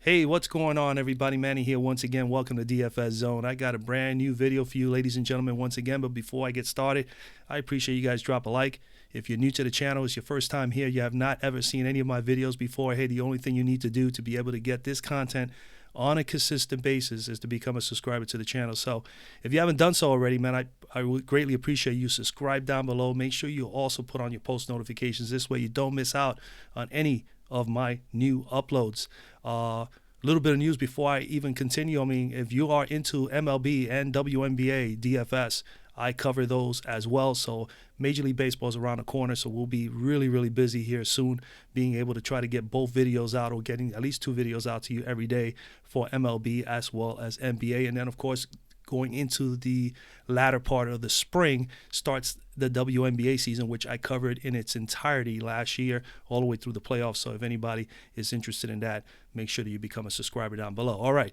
Hey, what's going on, everybody? Manny here once again. Welcome to DFS Zone. I got a brand new video for you, ladies and gentlemen, once again. But before I get started, I appreciate you guys drop a like. If you're new to the channel, it's your first time here, you have not ever seen any of my videos before, hey, the only thing you need to do to be able to get this content on a consistent basis is to become a subscriber to the channel. So if you haven't done so already, man, I would greatly appreciate you subscribe down below. Make sure you also put on your post notifications. This way you don't miss out on any of my new uploads. A little bit of news before I even continue. I mean, if you are into MLB and WNBA DFS, I cover those as well. So Major League Baseball is around the corner, so we'll be really busy here soon, being able to try to get both videos out, or getting at least 2 videos out to you every day for MLB as well as NBA. And then, of course, going into the latter part of the spring starts the WNBA season, which I covered in its entirety last year, all the way through the playoffs. So if anybody is interested in that, make sure that you become a subscriber down below. All right.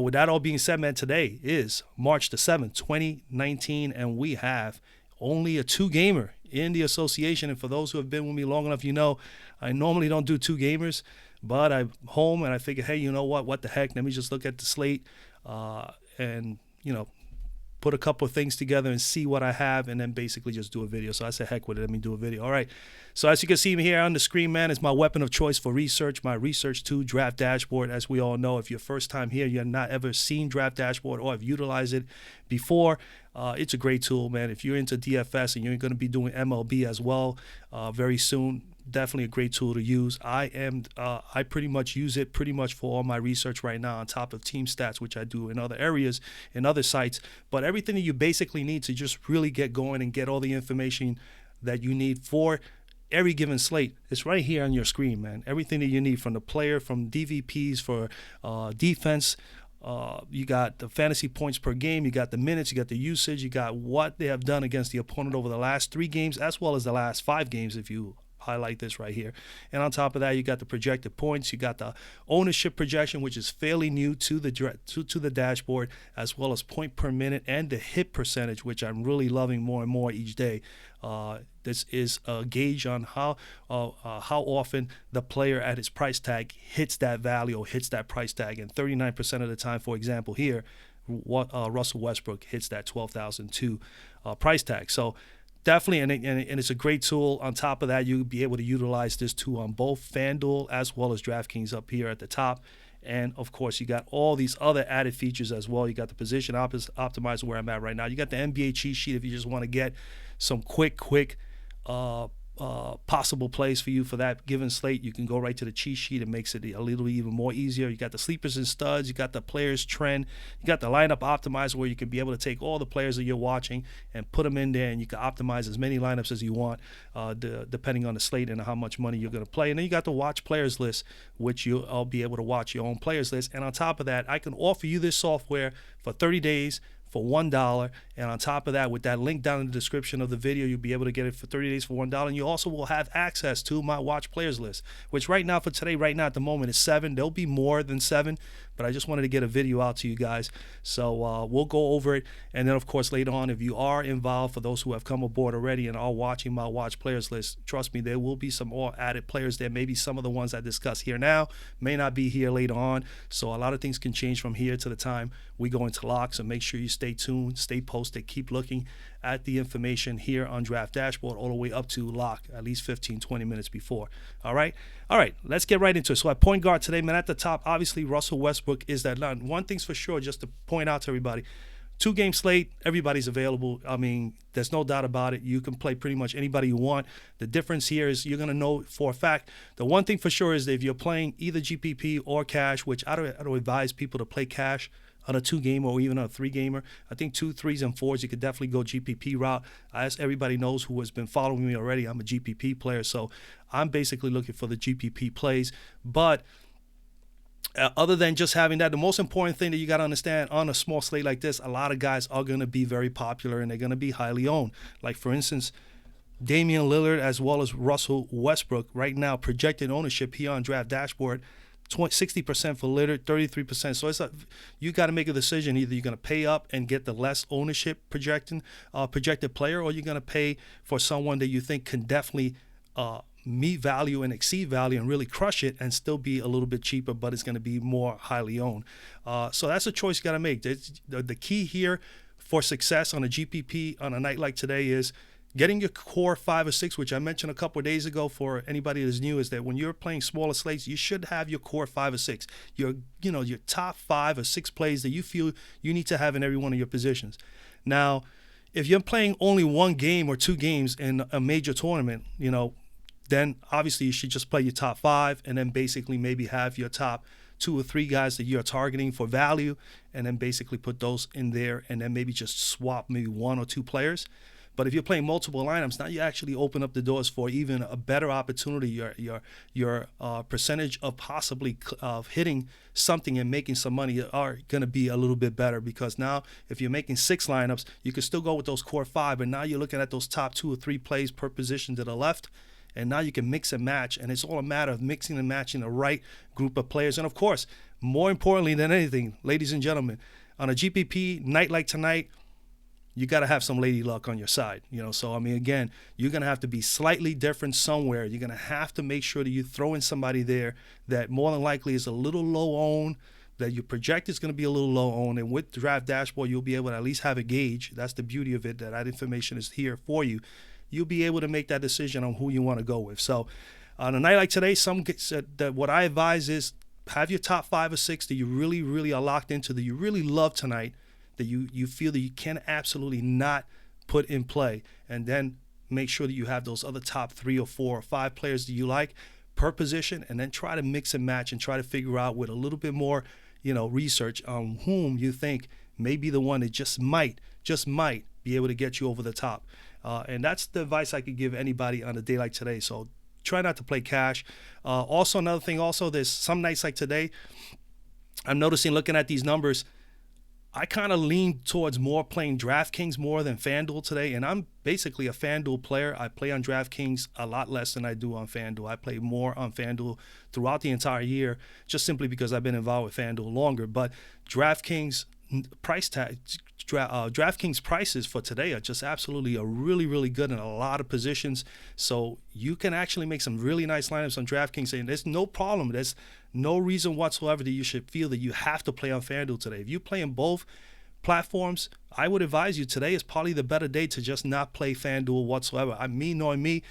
With that all being said, man, today is March the 7th, 2019, and we have only a 2-gamer in the association. And for those who have been with me long enough, you know I normally don't do 2 gamers, but I'm home and I figured, hey, you know what the heck? Let me just look at the slate and put a couple of things together and see what I have, and then basically just do a video. So I said, heck with it, let me do a video. All right. So as you can see here on the screen, man, it's my weapon of choice for research, my Research 2 Draft Dashboard. As we all know, if you're first time here, you have not ever seen Draft Dashboard or have utilized it before, it's a great tool, man. If you're into DFS and you're going to be doing MLB as well very soon, definitely a great tool to use. I pretty much use it for all my research right now, on top of team stats, which I do in other areas, in other sites. But everything that you basically need to just really get going and get all the information that you need for every given slate, it's right here on your screen, man. Everything that you need, from the player, from DVPs for defense. You got the fantasy points per game, you got the minutes, you got the usage, you got what they have done against the opponent over the last 3 games, as well as the last 5 games if you highlight this right here. And on top of that, you got the projected points, you got the ownership projection, which is fairly new to the to the dashboard, as well as point per minute and the hit percentage, which I'm really loving more and more each day. This is a gauge on how often the player at his price tag hits that value or hits that price tag. And 39% of the time, for example, here, Russell Westbrook hits that 12,002 price tag. So definitely, and it's a great tool. On top of that, you'll be able to utilize this tool on both FanDuel as well as DraftKings up here at the top. And, of course, you got all these other added features as well. You got the position optimizer where I'm at right now. You got the NBA cheat sheet if you just want to get some quick possible plays for you for that given slate. You can go right to the cheat sheet. It makes it a little even more easier. You got the sleepers and studs. You got the players trend. You got the lineup optimizer, where you can be able to take all the players that you're watching and put them in there, and you can optimize as many lineups as you want, depending on the slate and how much money you're going to play. And then you got the watch players list, which you'll be able to watch your own players list. And on top of that, I can offer you this software for 30 days for $1, and on top of that, with that link down in the description of the video, you'll be able to get it for 30 days for $1, and you also will have access to my watch players list, which right now, for today, right now at the moment, is 7. There'll be more than 7, but I just wanted to get a video out to you guys. So we'll go over it, and then, of course, later on, if you are involved, for those who have come aboard already and are watching my watch players list, trust me, there will be some more added players there. Maybe some of the ones I discuss here now may not be here later on, so a lot of things can change from here to the time we go into lock. So make sure you stay tuned, stay posted, keep looking at the information here on Draft Dashboard all the way up to lock, at least 15-20 minutes before. All right, let's get right into it. So at point guard today, man, at the top, obviously Russell Westbrook is that line. One thing's for sure, just to point out to everybody, 2-game slate, everybody's available. I mean, there's no doubt about it. You can play pretty much anybody you want. The difference here is you're going to know for a fact. The one thing for sure is that if you're playing either GPP or cash, which I don't advise people to play cash on a 2-game or even on a 3-gamer. I think 2, 3s, and 4s, you could definitely go GPP route. As everybody knows who has been following me already, I'm a GPP player, so I'm basically looking for the GPP plays. But other than just having that, the most important thing that you got to understand on a small slate like this, a lot of guys are going to be very popular and they're going to be highly owned. Like, for instance, Damian Lillard as well as Russell Westbrook right now, projected ownership here on Draft Dashboard, 60% for Lillard, 33%. So it's you got to make a decision. Either you're going to pay up and get the less ownership projected player, or you're going to pay for someone that you think can definitely meet value and exceed value and really crush it and still be a little bit cheaper, but it's going to be more highly owned. So that's a choice you got to make. The key here for success on a GPP on a night like today is getting your core 5 or 6, which I mentioned a couple of days ago for anybody that's new, is that when you're playing smaller slates, you should have your core 5 or 6, your top 5 or 6 plays that you feel you need to have in every one of your positions. Now, if you're playing only 1 game or 2 games in a major tournament, then obviously you should just play your top 5 and then basically maybe have your top 2 or 3 guys that you're targeting for value, and then basically put those in there and then maybe just swap maybe 1 or 2 players. But if you're playing multiple lineups, now you actually open up the doors for even a better opportunity. Your percentage of possibly hitting something and making some money are going to be a little bit better, because now if you're making 6 lineups, you can still go with those core 5, but now you're looking at those top 2 or 3 plays per position to the left, and now you can mix and match, and it's all a matter of mixing and matching the right group of players. And of course, more importantly than anything, ladies and gentlemen, on a GPP night like tonight, you got to have some lady luck on your side, So, again, you're going to have to be slightly different somewhere. You're going to have to make sure that you throw in somebody there that more than likely is a little low owned, that you project is going to be a little low owned. And with Draft Dashboard, you'll be able to at least have a gauge. That's the beauty of it, that information is here for you. You'll be able to make that decision on who you want to go with. So, on a night like today, that what I advise is have your top 5 or 6 that you really, really are locked into, that you really love tonight, that you feel that you can absolutely not put in play, and then make sure that you have those other top 3 or 4 or 5 players that you like per position, and then try to mix and match and try to figure out with a little bit more research on whom you think may be the one that just might be able to get you over the top. And that's the advice I could give anybody on a day like today. So try not to play cash. Also, another thing, there's some nights like today, I'm noticing, looking at these numbers, I kind of lean towards more playing DraftKings more than FanDuel today, and I'm basically a FanDuel player. I play on DraftKings a lot less than I do on FanDuel. I play more on FanDuel throughout the entire year, just simply because I've been involved with FanDuel longer. But DraftKings DraftKings prices for today are just absolutely really, really good in a lot of positions. So you can actually make some really nice lineups on DraftKings, and there's no problem. There's no reason whatsoever that you should feel that you have to play on FanDuel today. If you play in both platforms, I would advise you today is probably the better day to just not play FanDuel whatsoever. Knowing me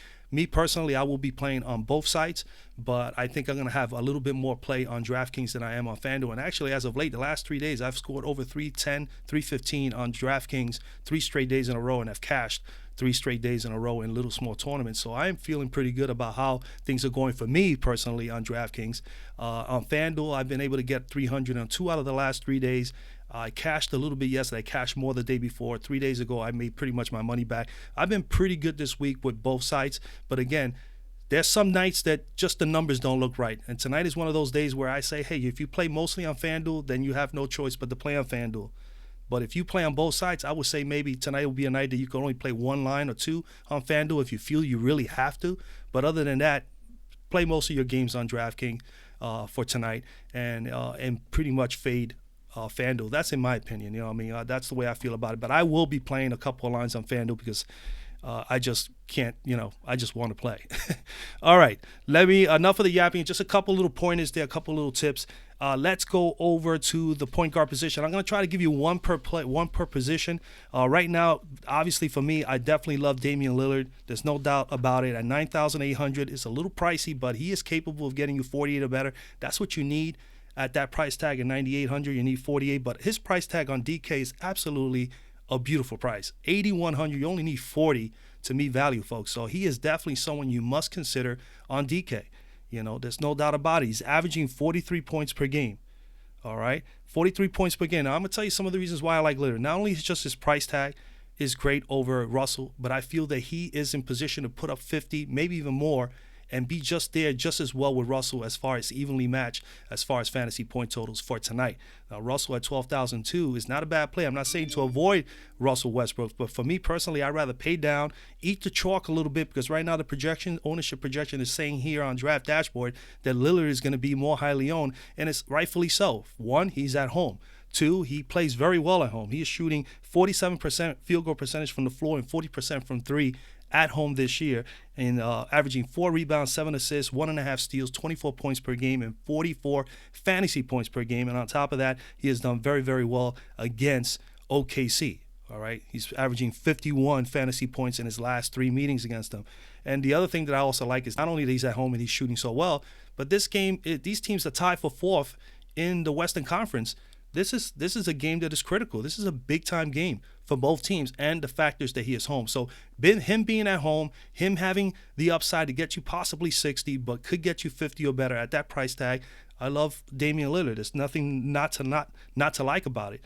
personally, I will be playing on both sites, but I think I'm going to have a little bit more play on DraftKings than I am on FanDuel. And actually, as of late, the last 3 days, I've scored over 310, 315 on DraftKings 3 straight days in a row, and I've cashed 3 straight days in a row in little small tournaments. So I am feeling pretty good about how things are going for me personally on DraftKings. On FanDuel, I've been able to get 300 on 2 out of the last 3 days. I cashed a little bit yesterday. I cashed more the day before. 3 days ago, I made pretty much my money back. I've been pretty good this week with both sites. But again, there's some nights that just the numbers don't look right. And tonight is one of those days where I say, hey, if you play mostly on FanDuel, then you have no choice but to play on FanDuel. But if you play on both sites, I would say maybe tonight will be a night that you can only play 1 line or 2 on FanDuel if you feel you really have to. But other than that, play most of your games on DraftKings for tonight and pretty much fade FanDuel. That's in my opinion. That's the way I feel about it. But I will be playing a couple of lines on FanDuel because I just can't, I just want to play. All right, enough of the yapping. Just a couple little pointers there, a couple little tips. Let's go over to the point guard position. I'm going to try to give you one per position. Right now, obviously for me, I definitely love Damian Lillard. There's no doubt about it. At $9,800, it's a little pricey, but he is capable of getting you 48 or better. That's what you need. At that price tag at $9,800, you need 48. But his price tag on DK is absolutely a beautiful price. $8,100, you only need 40 to meet value, folks. So he is definitely someone you must consider on DK. There's no doubt about it. He's averaging 43 points per game. All right, 43 points per game. Now, I'm going to tell you some of the reasons why I like Lillard. Not only is just his price tag is great over Russell, but I feel that he is in position to put up 50, maybe even more, and be just there just as well with Russell as far as evenly matched as far as fantasy point totals for tonight. Now, Russell at 12,002 is not a bad play. I'm not saying to avoid Russell Westbrook, but for me personally, I'd rather pay down, eat the chalk a little bit, because right now the ownership projection is saying here on Draft Dashboard that Lillard is going to be more highly owned, and it's rightfully so. 1, he's at home. 2, he plays very well at home. He is shooting 47% field goal percentage from the floor and 40% from 3 at home this year, and averaging 4 rebounds, 7 assists, 1.5 steals, 24 points per game, and 44 fantasy points per game. And on top of that, he has done very, very well against OKC. All right, he's averaging 51 fantasy points in his last 3 meetings against them. And the other thing that I also like is not only that he's at home and he's shooting so well, but this game, these teams are tied for 4th in the Western Conference. This is a game that is critical. This is a big-time game for both teams and the factors that he is home. So him being at home, him having the upside to get you possibly 60, but could get you 50 or better at that price tag. I love Damian Lillard. There's nothing not to like about it.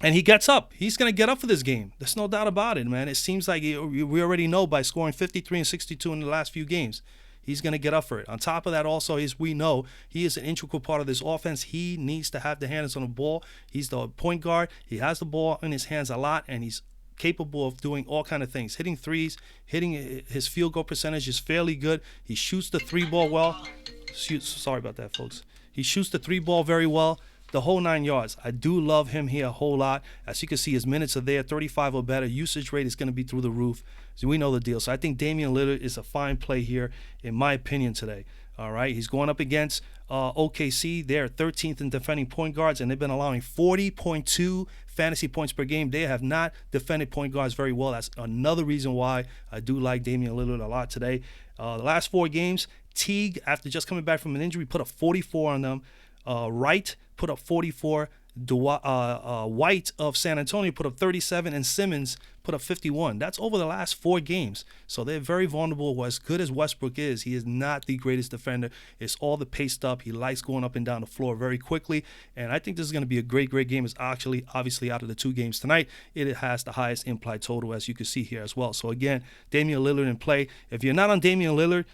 And he gets up. He's going to get up for this game. There's no doubt about it, man. It seems like we already know by scoring 53 and 62 in the last few games. He's going to get up for it. On top of that, also, as we know, he is an integral part of this offense. He needs to have the hands on the ball. He's the point guard. He has the ball in his hands a lot, and he's capable of doing all kind of things. Hitting threes, his field goal percentage is fairly good. He shoots the 3-ball well. Sorry about that, folks. He shoots the 3-ball very well. The whole 9 yards. I do love him here a whole lot. As you can see, his minutes are there, 35 or better. Usage rate is going to be through the roof. So we know the deal. So I think Damian Lillard is a fine play here, in my opinion, today. All right, he's going up against OKC. They're 13th in defending point guards, and they've been allowing 40.2 fantasy points per game. They have not defended point guards very well. That's another reason why I do like Damian Lillard a lot today. The last 4 games, Teague, after just coming back from an injury, put up 44 on them. Wright put up 44. White of San Antonio put up 37, and Simmons put up 51. That's over the last 4 games. So they're very vulnerable. As good as Westbrook is, he is not the greatest defender. It's all the paced up. He likes going up and down the floor very quickly. And I think this is going to be a great, great game. It's actually, obviously, out of the 2 games tonight, it has the highest implied total, as you can see here as well. So again, Damian Lillard in play. If you're not on Damian Lillard,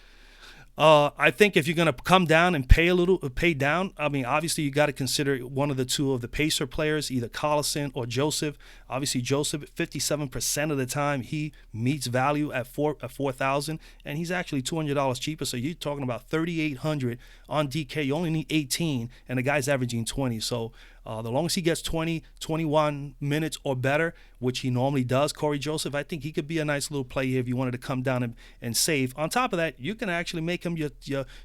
I think if you're going to come down and pay down, I mean, obviously you got to consider one of the 2 of the Pacer players, either Collison or Joseph. Obviously, Joseph, 57% of the time, he meets value at 4,000, and he's actually $200 cheaper. So you're talking about $3,800 on DK. You only need 18, and the guy's averaging 20. So the long as he gets 20, 21 minutes or better, which he normally does, Corey Joseph, I think he could be a nice little play here if you wanted to come down and save. On top of that, you can actually make him your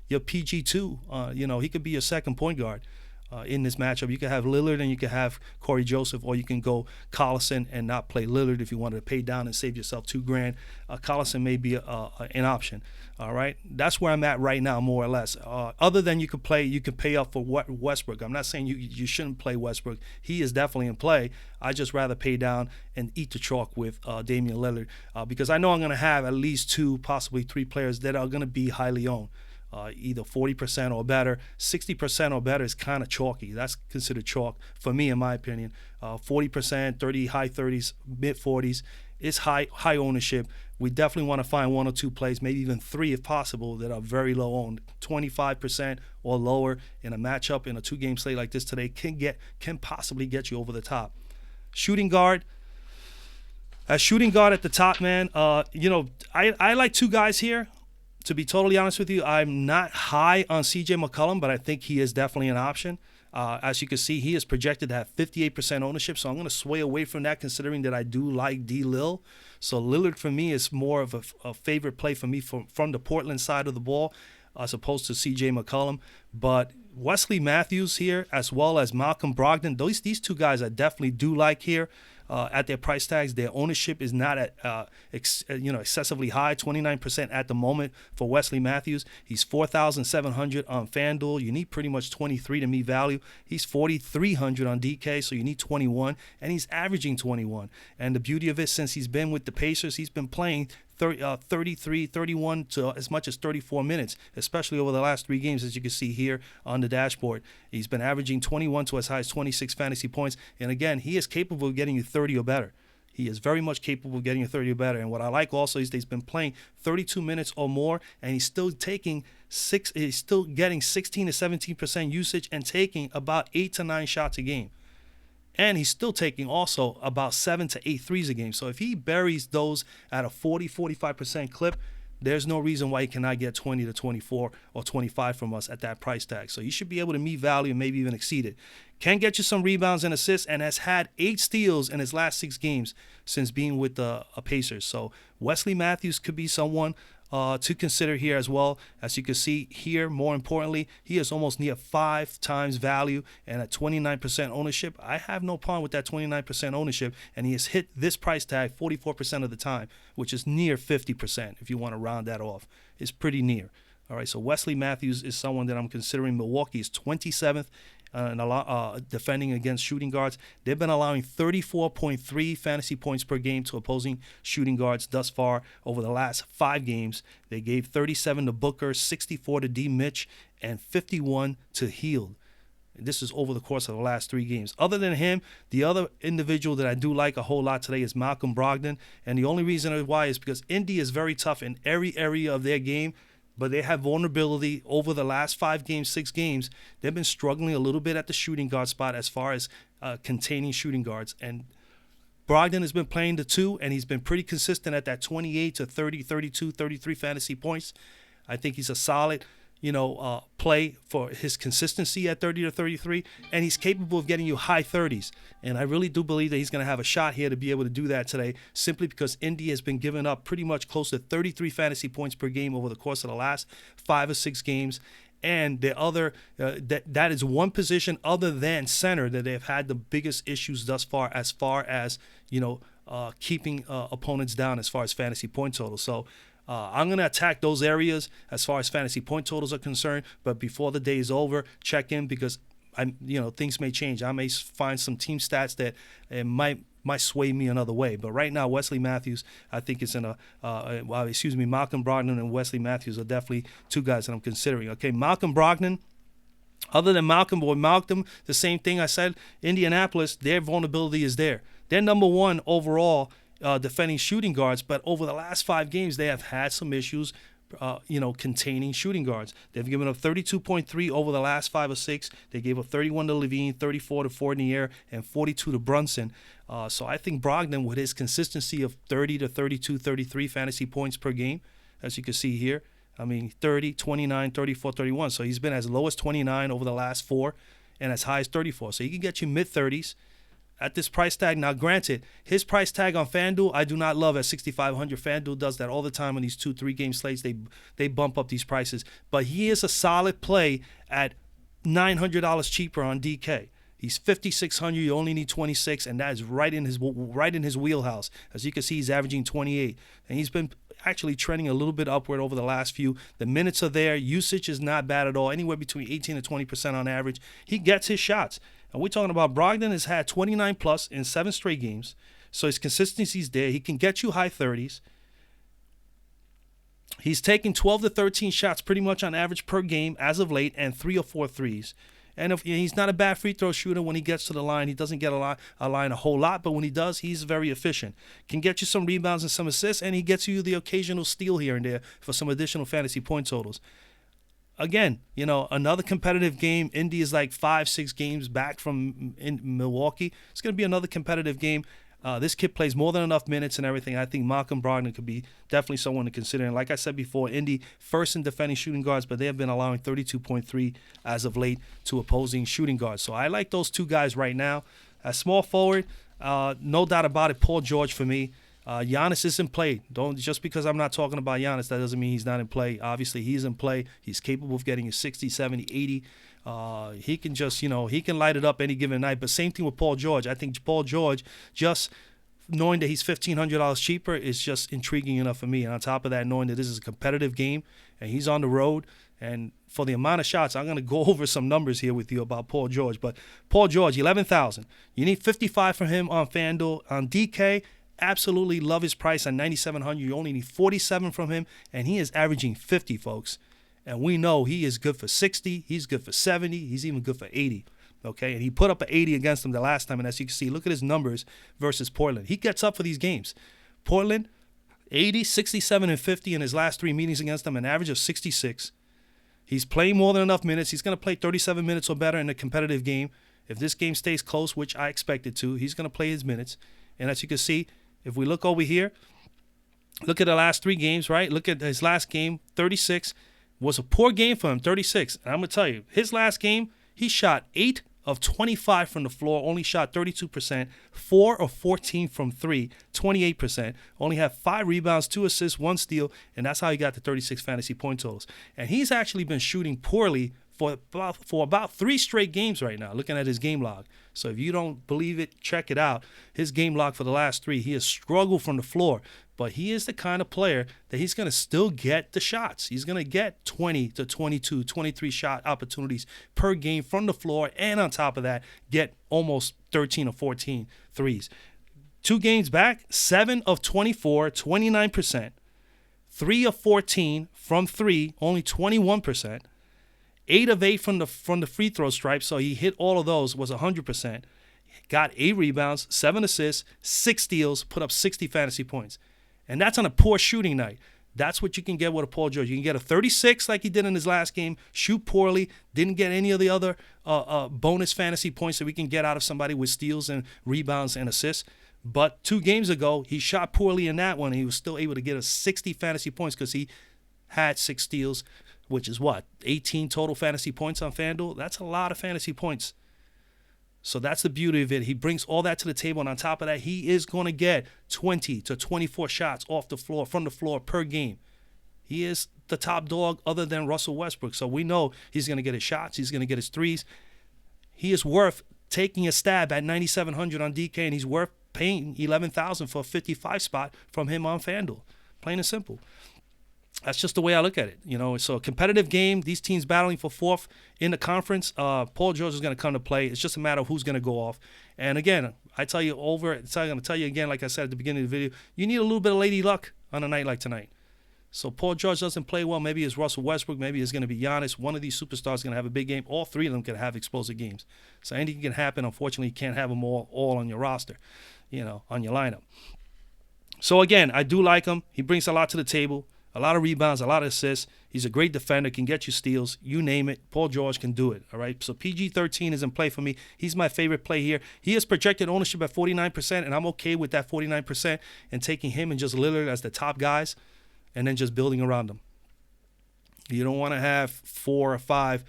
PG2. He could be your second point guard in this matchup. You could have Lillard and you could have Corey Joseph, or you can go Collison and not play Lillard if you wanted to pay down and save yourself $2,000. Collison may be an option. All right, that's where I'm at right now, more or less. Other than you could pay up for Westbrook. I'm not saying you shouldn't play Westbrook. He is definitely in play. I just rather pay down and eat the chalk with Damian Lillard because I know I'm going to have at least 2, possibly 3 players that are going to be highly owned. Either 40% or better. 60% or better is kind of chalky. That's considered chalk for me, in my opinion. 40%, 30, high 30s, mid 40s. It's high ownership. We definitely want to find 1 or 2 plays, maybe even 3 if possible, that are very low owned. 25% or lower in a matchup in a 2-game slate like this today can possibly get you over the top. Shooting guard. As shooting guard at the top, man, I like 2 guys here. To be totally honest with you, I'm not high on CJ McCollum, but I think he is definitely an option. As you can see, he is projected to have 58% ownership, so I'm going to sway away from that considering that I do like D-Lil. So Lillard for me is more of a favorite play for me from the Portland side of the ball as opposed to CJ McCollum. But Wesley Matthews here as well as Malcolm Brogdon, these 2 guys I definitely do like here. At their price tags, their ownership is not at excessively high, 29% at the moment for Wesley Matthews. He's 4,700 on FanDuel. You need pretty much 23 to meet value. He's 4,300 on DK, so you need 21, and he's averaging 21. And the beauty of it, since he's been with the Pacers, he's been playing 33, 31 to as much as 34 minutes, especially over the last 3 games, as you can see here on the dashboard. He's been averaging 21 to as high as 26 fantasy points. And again, he is capable of getting you 30 or better. He is very much capable of getting you 30 or better. And what I like also is that he's been playing 32 minutes or more, and he's still getting 16 to 17% usage and taking about 8 to 9 shots a game. And he's still taking also about 7 to 8 threes a game. So if he buries those at a 40-45% clip, there's no reason why he cannot get 20 to 24 or 25 from us at that price tag. So you should be able to meet value and maybe even exceed it. Can get you some rebounds and assists, and has had 8 steals in his last 6 games since being with the Pacers. So Wesley Matthews could be someone to consider here as well. As you can see here, more importantly, he is almost near 5 times value and at 29% ownership. I have no problem with that 29% ownership, and he has hit this price tag 44% of the time, which is near 50% if you want to round that off. It's pretty near. All right, so Wesley Matthews is someone that I'm considering. Milwaukee is 27th defending against shooting guards. They've been allowing 34.3 fantasy points per game to opposing shooting guards thus far over the last 5 games. They gave 37 to Booker, 64 to D. Mitch, and 51 to Hield. This is over the course of the last 3 games. Other than him, the other individual that I do like a whole lot today is Malcolm Brogdon. And the only reason why is because Indy is very tough in every area of their game, but they have vulnerability over the last 5 games, 6 games. They've been struggling a little bit at the shooting guard spot as far as containing shooting guards. And Brogdon has been playing the 2, and he's been pretty consistent at that 28 to 30, 32, 33 fantasy points. I think he's a solid, play for his consistency at 30 to 33, and he's capable of getting you high 30s. And I really do believe that he's going to have a shot here to be able to do that today, simply because Indy has been giving up pretty much close to 33 fantasy points per game over the course of the last 5 or 6 games. And the other, that is one position other than center that they've had the biggest issues thus far as keeping opponents down as far as fantasy point total. So I'm going to attack those areas as far as fantasy point totals are concerned. But before the day is over, check in, because things may change. I may find some team stats that it might sway me another way. But right now, Wesley Matthews, I think, is in Malcolm Brogdon and Wesley Matthews are definitely 2 guys that I'm considering. Okay, Malcolm Brogdon. Other than Malcolm, the same thing I said. Indianapolis, their vulnerability is there. They're number 1 overall defending shooting guards, but over the last 5 games, they have had some issues, containing shooting guards. They've given up 32.3 over the last 5 or 6. They gave up 31 to Levine, 34 to Fournier, and 42 to Brunson. So I think Brogdon, with his consistency of 30 to 32, 33 fantasy points per game, as you can see here, 30, 29, 34, 31. So he's been as low as 29 over the last 4 and as high as 34. So he can get you mid-30s. At this price tag. Now, granted, his price tag on FanDuel, I do not love at 6,500. FanDuel does that all the time on these 2-3 game slates. They bump up these prices. But he is a solid play at $900 cheaper on DK. He's 5,600. You only need 26, and that is right in his wheelhouse. As you can see, he's averaging 28, and he's been actually trending a little bit upward over the last few. The minutes are there. Usage is not bad at all. Anywhere between 18 to 20% on average. He gets his shots. And we're talking about Brogdon has had 29 plus in 7 straight games. So his consistency is there. He can get you high 30s. He's taking 12 to 13 shots pretty much on average per game as of late, and 3 or 4 threes. And he's not a bad free throw shooter when he gets to the line. He doesn't get a line a whole lot, but when he does, he's very efficient. Can get you some rebounds and some assists, and he gets you the occasional steal here and there for some additional fantasy point totals. Again, another competitive game. Indy is like 5-6 games back from Milwaukee. It's going to be another competitive game. This kid plays more than enough minutes and everything. I think Malcolm Brogdon could be definitely someone to consider. And like I said before, Indy first in defending shooting guards, but they have been allowing 32.3 as of late to opposing shooting guards. So I like those 2 guys right now. As small forward, no doubt about it, Paul George for me. Giannis is in play. Just because I'm not talking about Giannis, that doesn't mean he's not in play. Obviously, he's in play. He's capable of getting you 60, 70, 80. He can just, he can light it up any given night. But same thing with Paul George. I think Paul George, just knowing that he's $1,500 cheaper is just intriguing enough for me. And on top of that, knowing that this is a competitive game and he's on the road, and for the amount of shots, I'm going to go over some numbers here with you about Paul George. But Paul George, 11,000. You need 55 from him on FanDuel. On DK, absolutely love his price at 9,700. You only need 47 from him, and he is averaging 50, folks. And we know he is good for 60. He's good for 70. He's even good for 80. Okay, and he put up an 80 against them the last time, and as you can see, look at his numbers versus Portland. He gets up for these games. Portland, 80, 67, and 50 in his last 3 meetings against them, an average of 66. He's playing more than enough minutes. He's going to play 37 minutes or better in a competitive game. If this game stays close, which I expect it to, he's going to play his minutes. And as you can see, if we look over here, Look at the last 3 games, right? Look at his last game, 36. Was a poor game for him, 36. And I'm going to tell you, his last game, he shot 8 of 25 from the floor, only shot 32%, 4 of 14 from 3, 28%, only had 5 rebounds, 2 assists, 1 steal, and that's how he got the 36 fantasy point totals. And he's actually been shooting poorly for about 3 straight games right now, looking at his game log. So if you don't believe it, check it out. His game log for the last 3, he has struggled from the floor. But he is the kind of player that he's going to still get the shots. He's going to get 20 to 22, 23 shot opportunities per game from the floor. And on top of that, get almost 13 or 14 threes. 2 games back, 7 of 24, 29%. 3 of 14 from 3, only 21%. 8 of 8 from the free throw stripe, so he hit all of those, was 100%. Got 8 rebounds, 7 assists, 6 steals, put up 60 fantasy points. And that's on a poor shooting night. That's what you can get with a Paul George. You can get a 36 like he did in his last game, shoot poorly, didn't get any of the other bonus fantasy points that we can get out of somebody with steals and rebounds and assists. But 2 games ago, he shot poorly in that one, and he was still able to get us 60 fantasy points because he had 6 steals, which is what, 18 total fantasy points on FanDuel? That's a lot of fantasy points. So that's the beauty of it. He brings all that to the table, and on top of that, he is going to get 20 to 24 shots off the floor, from the floor per game. He is the top dog other than Russell Westbrook. So we know he's going to get his shots. He's going to get his threes. He is worth taking a stab at 9,700 on DK, and he's worth paying $11,000 for a 55 spot from him on FanDuel. Plain and simple. That's just the way I look at it. You know, it's a competitive game. These teams battling for 4th in the conference. Paul George is going to come to play. It's just a matter of who's going to go off. And again, I'm going to tell you again, like I said at the beginning of the video, you need a little bit of lady luck on a night like tonight. So Paul George doesn't play well. Maybe it's Russell Westbrook. Maybe it's going to be Giannis. One of these superstars is going to have a big game. All 3 of them can have explosive games. So anything can happen. Unfortunately, you can't have them all on your roster, on your lineup. So again, I do like him. He brings a lot to the table. A lot of rebounds, a lot of assists. He's a great defender, can get you steals. You name it, Paul George can do it, all right? So PG-13 is in play for me. He's my favorite play here. He has projected ownership at 49%, and I'm okay with that 49% and taking him and just Lillard as the top guys and then just building around them. You don't want to have 4 or 5,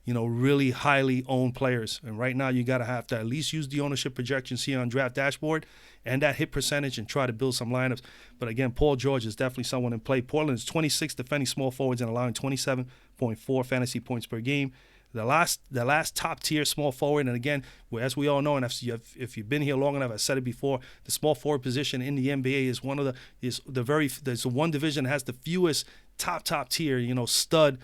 really highly owned players. And right now you got to have to at least use the ownership projections here on Draft Dashboard and that hit percentage and try to build some lineups. But again, Paul George is definitely someone in play. Portland is 26th defending small forwards and allowing 27.4 fantasy points per game. The last top tier small forward, and again, as we all know, and if you've been here long enough, I said it before, the small forward position in the NBA is there's the one division that has the fewest top tier, stud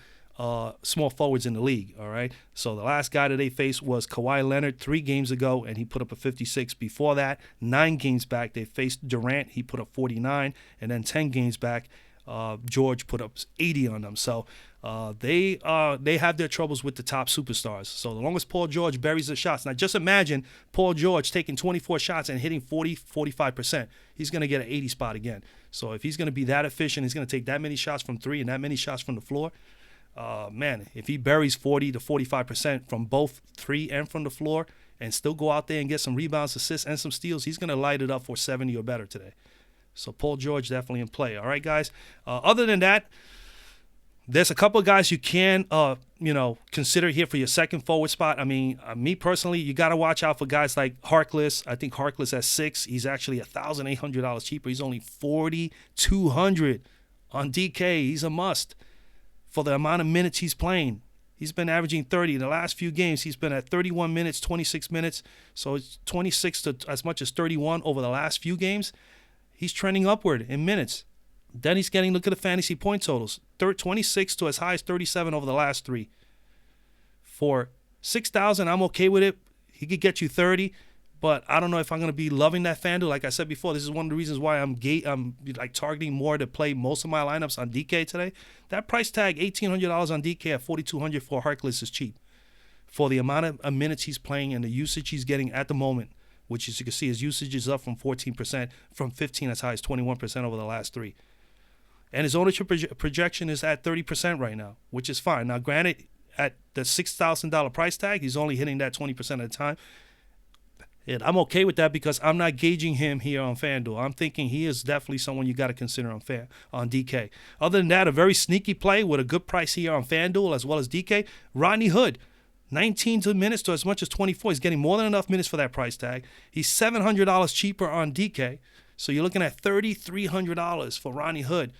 small forwards in the league, all right? So the last guy that they faced was Kawhi Leonard 3 games ago, and he put up a 56. Before that, 9 games back, they faced Durant. He put up 49. And then 10 games back, George put up 80 on them. So they have their troubles with the top superstars. So the long as Paul George buries the shots. Now just imagine Paul George taking 24 shots and hitting 45%. He's going to get an 80 spot again. So if he's going to be that efficient, he's going to take that many shots from 3 and that many shots from the floor. Man, if he buries 40 to 45% from both 3 and from the floor and still go out there and get some rebounds, assists, and some steals, he's going to light it up for 70 or better today. So Paul George definitely in play. All right, guys. Other than that, there's a couple of guys you can, consider here for your second forward spot. I mean, me personally, you got to watch out for guys like Harkless. I think Harkless at 6, he's actually $1,800 cheaper. He's only $4,200 on DK. He's a must for the amount of minutes he's playing. He's been averaging 30. In the last few games, he's been at 31 minutes, 26 minutes. So it's 26 to as much as 31 over the last few games. He's trending upward in minutes. Then he's getting, look at the fantasy point totals, 26 to as high as 37 over the last 3. For $6,000, I'm okay with it. He could get you 30, but I don't know if I'm going to be loving that FanDuel. Like I said before, this is one of the reasons why I'm targeting more to play most of my lineups on DK today. That price tag, $1,800 on DK at $4,200 for Harkless is cheap. For the amount of minutes he's playing and the usage he's getting at the moment, which as you can see, his usage is up from 14%, from 15 as high as 21% over the last 3. And his ownership projection is at 30% right now, which is fine. Now, granted, at the $6,000 price tag, he's only hitting that 20% of the time. And I'm okay with that because I'm not gauging him here on FanDuel. I'm thinking he is definitely someone you got to consider on DK. Other than that, a very sneaky play with a good price here on FanDuel as well as DK. Rodney Hood, 19 minutes to as much as 24. He's getting more than enough minutes for that price tag. He's $700 cheaper on DK. So you're looking at $3,300 for Rodney Hood.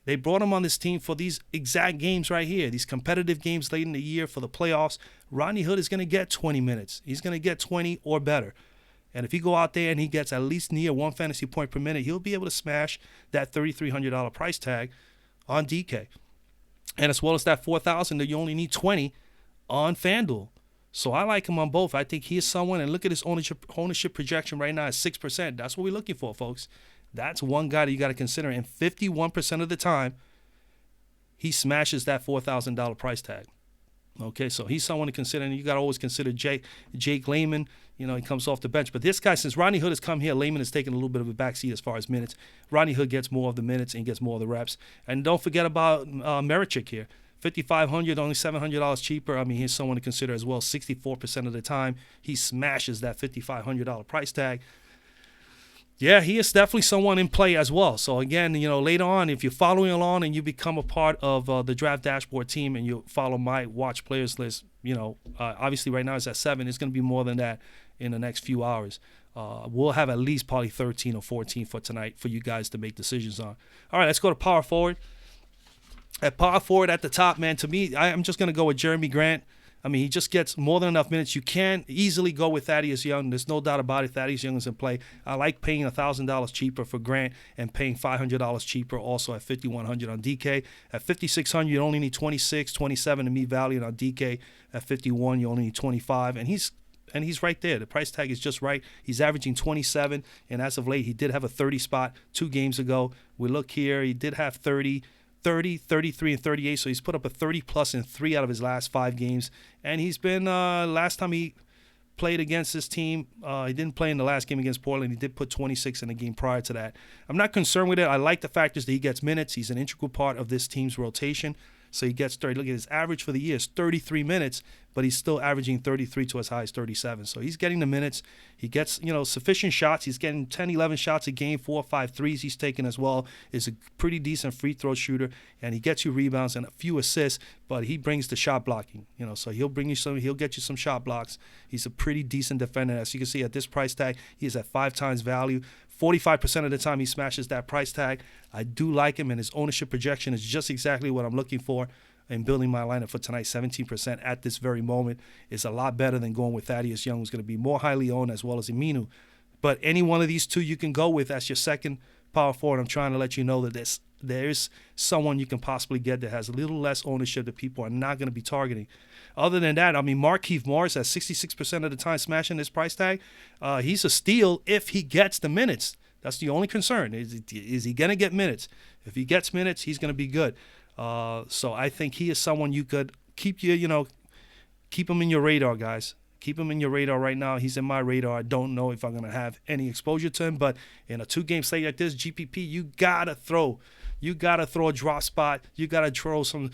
They brought him on this team for these exact games right here, these competitive games late in the year for the playoffs. Rodney Hood is going to get 20 minutes. He's going to get 20 or better. And if he go out there and he gets at least near 1 fantasy point per minute, he'll be able to smash that $3,300 price tag on DK. And as well as that $4,000 that you only need 20 on FanDuel. So I like him on both. I think he is someone, and look at his ownership projection right now at 6%. That's what we're looking for, folks. That's one guy that you got to consider. And 51% of the time, he smashes that $4,000 price tag. Okay, so he's someone to consider, and you got to always consider Jake Layman. You know, he comes off the bench. But this guy, since Rodney Hood has come here, Layman has taken a little bit of a backseat as far as minutes. Rodney Hood gets more of the minutes and gets more of the reps. And don't forget about Merichik here. $5,500, only $700 cheaper. I mean, he's someone to consider as well. 64% of the time, he smashes that $5,500 price tag. Yeah, he is definitely someone in play as well. So again, you know, later on, if you're following along and you become a part of the Draft Dashboard team and you follow my watch players list, you know, obviously right now it's at 7. It's going to be more than that in the next few hours. We'll have at least probably 13 or 14 for tonight for you guys to make decisions on. All right, let's go to power forward. At power forward at the top, man, to me, I'm just going to go with Jeremy Grant. I mean, he just gets more than enough minutes. You can easily go with Thaddeus Young. There's no doubt about it. Thaddeus Young is in play. I like paying $1,000 cheaper for Grant and paying $500 cheaper also at $5,100 on DK. At $5,600, you only need 26, 27 to meet value. And on DK, at 51, you only need 25. And he's right there. The price tag is just right. He's averaging 27, and as of late, he did have a 30 spot 2 games ago. We look here. He did have 30, 33, and 38, so he's put up a 30-plus in 3 out of his last 5 games. And he's been, last time he played against this team, he didn't play in the last game against Portland. He did put 26 in the game prior to that. I'm not concerned with it. I like the fact is that he gets minutes. He's an integral part of this team's rotation. So he gets 30. Look at his average for the year is 33 minutes, but he's still averaging 33 to as high as 37. So he's getting the minutes. He gets, you know, sufficient shots. He's getting 10, 11 shots a game, 4 or 5 threes he's taking as well. Is a pretty decent free throw shooter, and he gets you rebounds and a few assists, but he brings the shot blocking, you know, so he'll get you some shot blocks. He's a pretty decent defender. As you can see at this price tag, he is at 5 times value. 45% of the time he smashes that price tag. I do like him, and his ownership projection is just exactly what I'm looking for in building my lineup for tonight. 17% at this very moment is a lot better than going with Thaddeus Young, who's going to be more highly owned, as well as Aminu. But any one of these two you can go with as your second power forward. I'm trying to let you know that there's someone you can possibly get that has a little less ownership that people are not going to be targeting. Other than that, I mean, Markieff Morris at 66% of the time smashing this price tag. He's a steal if he gets the minutes. That's the only concern. Is he going to get minutes? If he gets minutes, he's going to be good. So I think he is someone you could keep him in your radar, guys. Keep him in your radar right now. He's in my radar. I don't know if I'm going to have any exposure to him, but in a 2-game slate like this, GPP, you got to throw a drop spot. You got to throw some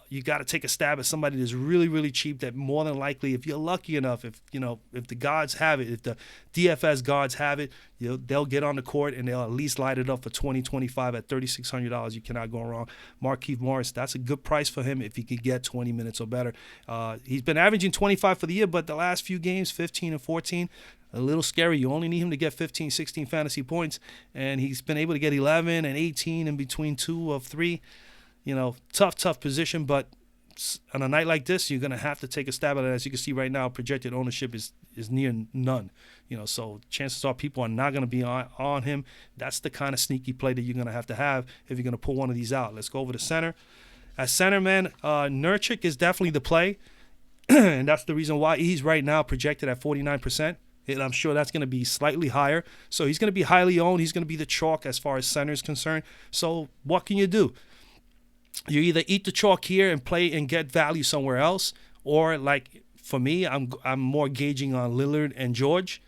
you got to take a stab at somebody that's really, really cheap that more than likely, if you're lucky enough, if the gods have it, if the DFS gods have it, they'll get on the court and they'll at least light it up for 2025 at $3,600. You cannot go wrong. Markieff Morris, that's a good price for him if he could get 20 minutes or better. He's been averaging 25 for the year, but the last few games, 15 and 14, a little scary. You only need him to get 15, 16 fantasy points, and he's been able to get 11 and 18 in between 2 of 3. Tough position, but on a night like this, you're going to have to take a stab at it. As you can see right now, projected ownership is near none. So chances are people are not going to be on him. That's the kind of sneaky play that you're going to have if you're going to pull one of these out. Let's go over to center. At center, man, Nurkic is definitely the play, and that's the reason why he's right now projected at 49%. And I'm sure that's going to be slightly higher. So he's going to be highly owned. He's going to be the chalk as far as center is concerned. So what can you do? You either eat the chalk here and play and get value somewhere else, or like for me, I'm more gauging on Lillard and George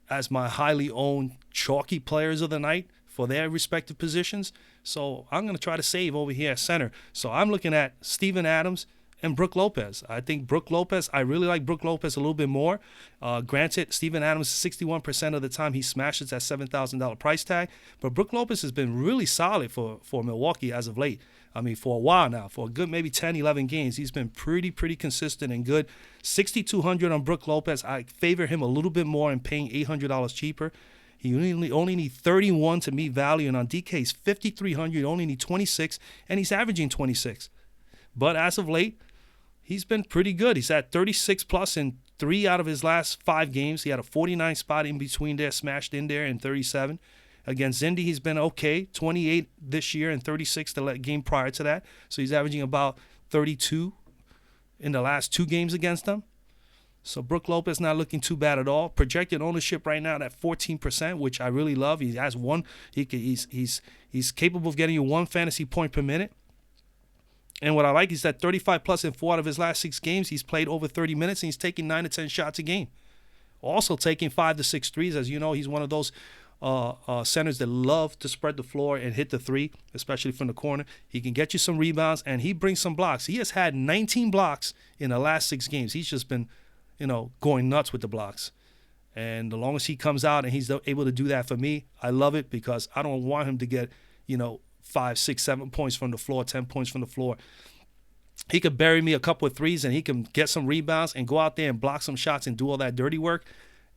as my highly owned chalky players of the night for their respective positions. So I'm going to try to save over here at center. So I'm looking at Steven Adams and Brook Lopez. I think Brook Lopez, I really like Brook Lopez a little bit more. Granted, Steven Adams, 61% of the time he smashes that $7,000 price tag. But Brook Lopez has been really solid for Milwaukee as of late. I mean, for a while now, for a good maybe 10, 11 games, he's been pretty consistent and good. 6,200 on Brook Lopez. I favor him a little bit more and paying $800 cheaper. You only need 31 to meet value, and on DK's 5,300, you only need 26, and he's averaging 26. But as of late, he's been pretty good. He's at 36 plus in 3 out of his last 5 games. He had a 49 spot in between there, smashed in there in 37. Against Indy, he's been okay, 28 this year and 36 the game prior to that. So he's averaging about 32 in the last 2 games against them. So Brook Lopez not looking too bad at all. Projected ownership right now at 14%, which I really love. He has one. He's capable of getting you 1 fantasy point per minute. And what I like is that 35 plus in 4 out of his last 6 games, he's played over 30 minutes and he's taking 9 to 10 shots a game. Also taking 5 to 6 threes. As you know, he's one of those centers that love to spread the floor and hit the 3, especially from the corner. He can get you some rebounds and he brings some blocks. He has had 19 blocks in the last 6 games. He's just been, going nuts with the blocks. And the longest he comes out and he's able to do that for me, I love it because I don't want him to get, 5, 6, 7 points from the floor, 10 points from the floor. He could bury me a couple of threes and he can get some rebounds and go out there and block some shots and do all that dirty work.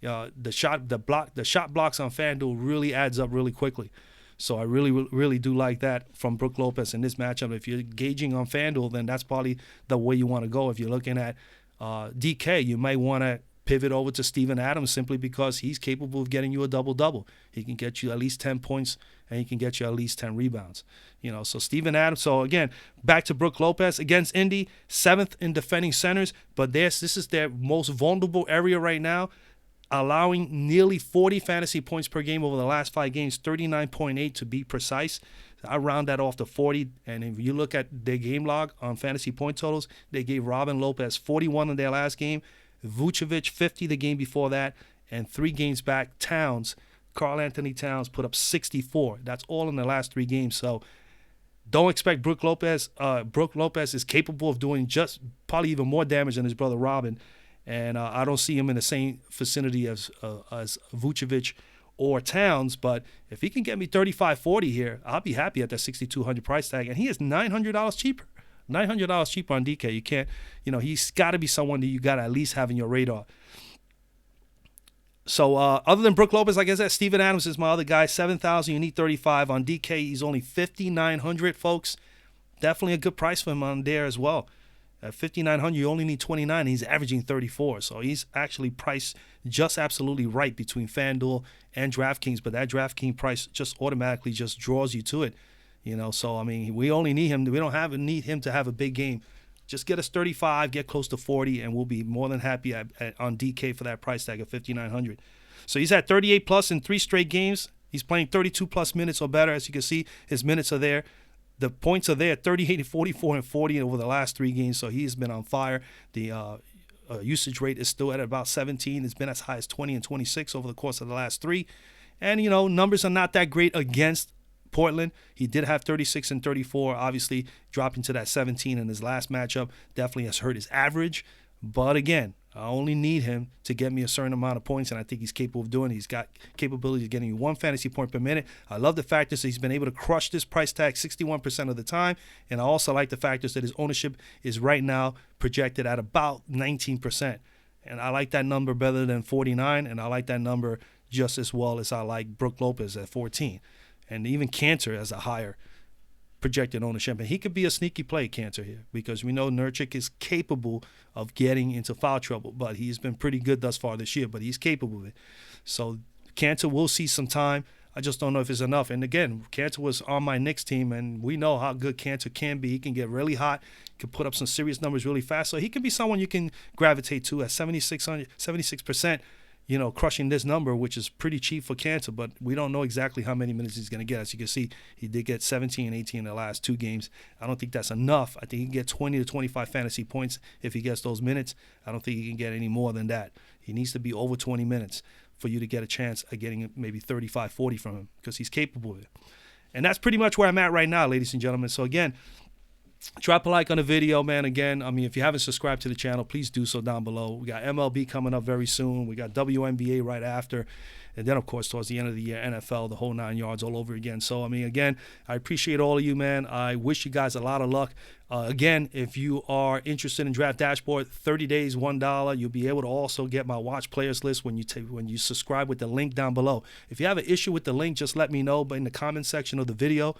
The shot blocks on FanDuel really adds up really quickly. So I really do like that from Brook Lopez in this matchup. If you're gauging on FanDuel, then that's probably the way you want to go. If you're looking at DK, you might want to pivot over to Steven Adams simply because he's capable of getting you a double-double. He can get you at least 10 points and he can get you at least 10 rebounds. So Steven Adams. So again, back to Brook Lopez against Indy, 7th in defending centers, but this is their most vulnerable area right now, allowing nearly 40 fantasy points per game over the last 5 games, 39.8 to be precise. I round that off to 40, and if you look at their game log on fantasy point totals, they gave Robin Lopez 41 in their last game, Vucevic 50 the game before that, and 3 games back, Karl Anthony Towns put up 64. That's all in the last 3 games. So don't expect Brook Lopez. Brook Lopez is capable of doing just probably even more damage than his brother Robin. And I don't see him in the same vicinity as Vucevic or Towns. But if he can get me 35, 40 here, I'll be happy at that 6,200 price tag. And he is $900 cheaper. $900 cheaper on DK. You can't, he's got to be someone that you got to at least have in your radar. So other than Brook Lopez, like I said, Steven Adams is my other guy. 7,000, you need 35. On DK, he's only 5,900, folks. Definitely a good price for him on there as well. At 5,900, you only need 29. He's averaging 34. So he's actually priced just absolutely right between FanDuel and DraftKings. But that DraftKings price just automatically just draws you to it. So, I mean, we only need him. We don't need him to have a big game. Just get us 35, get close to 40, and we'll be more than happy on DK for that price tag of 5,900. So he's at 38 plus in 3 straight games. He's playing 32 plus minutes or better. As you can see, his minutes are there. The points are there, 38, 44, and 40 over the last 3 games. So he's been on fire. The usage rate is still at about 17. It's been as high as 20 and 26 over the course of the last 3. And, numbers are not that great against Portland. He did have 36 and 34, obviously dropping to that 17 in his last matchup. Definitely has hurt his average. But again, I only need him to get me a certain amount of points, and I think he's capable of doing it. He's got capability of getting you 1 fantasy point per minute. I love the factors that he's been able to crush this price tag 61% of the time, and I also like the factors that his ownership is right now projected at about 19%. And I like that number better than 49, and I like that number just as well as I like Brook Lopez at 14. And even Cantor has a higher projected ownership. And he could be a sneaky play, Cantor, here, because we know Nurkic is capable of getting into foul trouble. But he's been pretty good thus far this year, but he's capable of it. So Cantor will see some time. I just don't know if it's enough. And again, Cantor was on my Knicks team, and we know how good Cantor can be. He can get really hot, can put up some serious numbers really fast. So he can be someone you can gravitate to at 76%. Crushing this number, which is pretty cheap for Cantor, but we don't know exactly how many minutes he's going to get. As you can see, he did get 17 and 18 in the last 2 games. I don't think that's enough. I think he can get 20 to 25 fantasy points if he gets those minutes. I don't think he can get any more than that. He needs to be over 20 minutes for you to get a chance at getting maybe 35, 40 from him because he's capable of it. And that's pretty much where I'm at right now, ladies and gentlemen. So again, Drop a like on the video, man. Again, I mean, if you haven't subscribed to the channel, please do so down below. We got MLB coming up very soon. We got WNBA right after. And then, of course, towards the end of the year, NFL, the whole 9 yards all over again. So, I mean, again, I appreciate all of you, man. I wish you guys a lot of luck. Again, if you are interested in Draft Dashboard, 30 days, $1. You'll be able to also get my watch players list when you subscribe with the link down below. If you have an issue with the link, just let me know in the comment section of the video.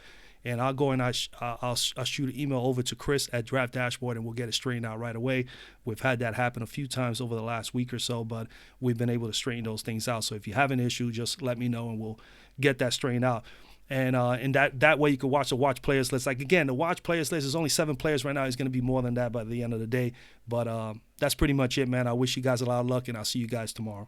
And I'll go and I'll shoot an email over to Chris at Draft Dashboard, and we'll get it straightened out right away. We've had that happen a few times over the last week or so, but we've been able to straighten those things out. So if you have an issue, just let me know, and we'll get that straightened out. And that way you can watch the watch players list. Like, again, the watch players list is only 7 players right now. It's going to be more than that by the end of the day. But that's pretty much it, man. I wish you guys a lot of luck, and I'll see you guys tomorrow.